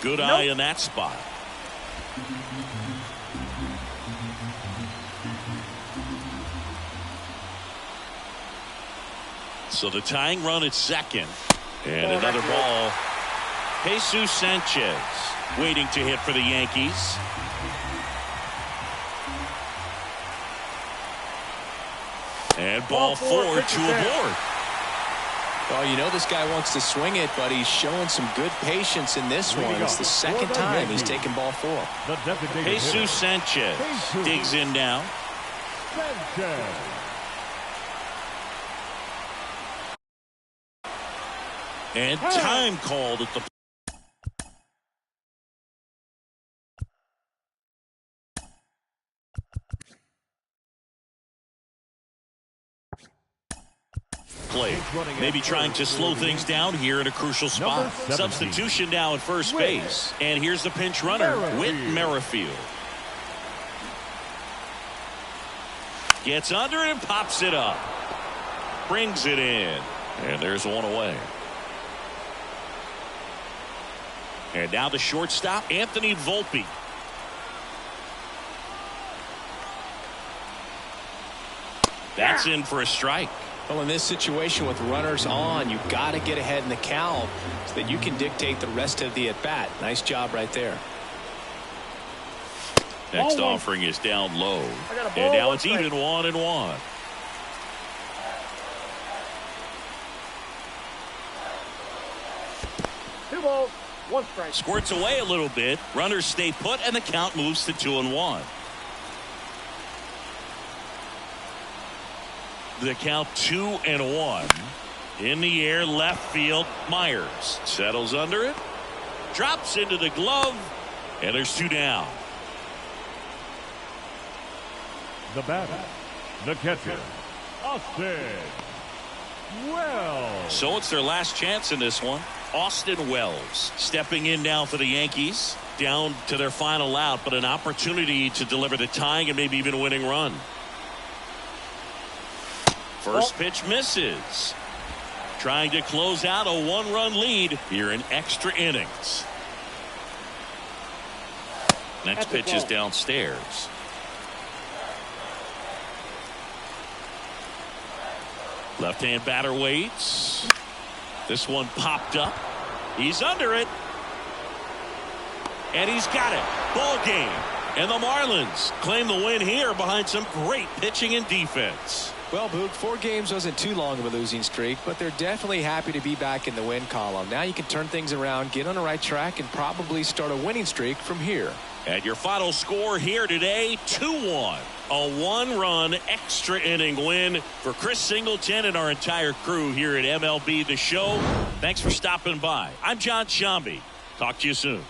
Good eye in that spot. So the tying run at second. And another ball. Jesus Sanchez waiting to hit for the Yankees. And ball 4 to aboard. Well, you know this guy wants to swing it, but he's showing some good patience in this one. It's the second time he's taken ball 4. Jesus Sanchez digs in now. And time called at the play. Maybe trying to slow things down here in a crucial spot. Substitution now at first base. And here's the pinch runner, Whit Merrifield. Gets under it and pops it up. Brings it in. And there's one away. And now the shortstop, Anthony Volpe. That's in for a strike. Well, in this situation with runners on, you've got to get ahead in the count so that you can dictate the rest of the at-bat. Nice job right there. Next offering is down low. And now it's even 1-1. Two balls, one strike. Squirts away a little bit. Runners stay put, and the count moves to 2-1. The count 2-1. In the air, left field. Myers settles under it, drops into the glove, and there's 2 down. The batter, the catcher, Austin Wells. So it's their last chance in this one. Austin Wells stepping in now for the Yankees, down to their final out, but an opportunity to deliver the tying and maybe even a winning run. First pitch misses. Trying to close out a 1-run lead here in extra innings. Next pitch is downstairs. Left-hand batter waits. This one popped up. He's under it. And he's got it. Ball game. And the Marlins claim the win here behind some great pitching and defense. Well, Boog, 4 games wasn't too long of a losing streak, but they're definitely happy to be back in the win column. Now you can turn things around, get on the right track, and probably start a winning streak from here. And your final score here today, 2-1. A 1-run extra inning win for Chris Singleton and our entire crew here at MLB The Show. Thanks for stopping by. I'm John Shambi. Talk to you soon.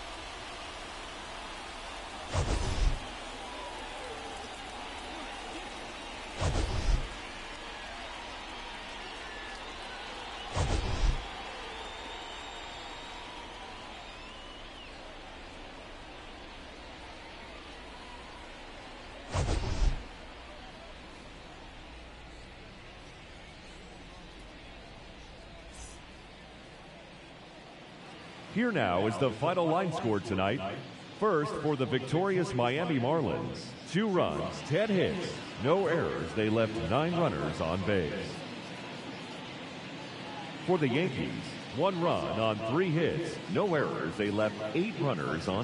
Here now is the final line score tonight. First, for the victorious Miami Marlins, 2 runs, 10 hits, no errors. They left 9 runners on base. For the Yankees, 1 run on 3 hits, no errors. They left 8 runners on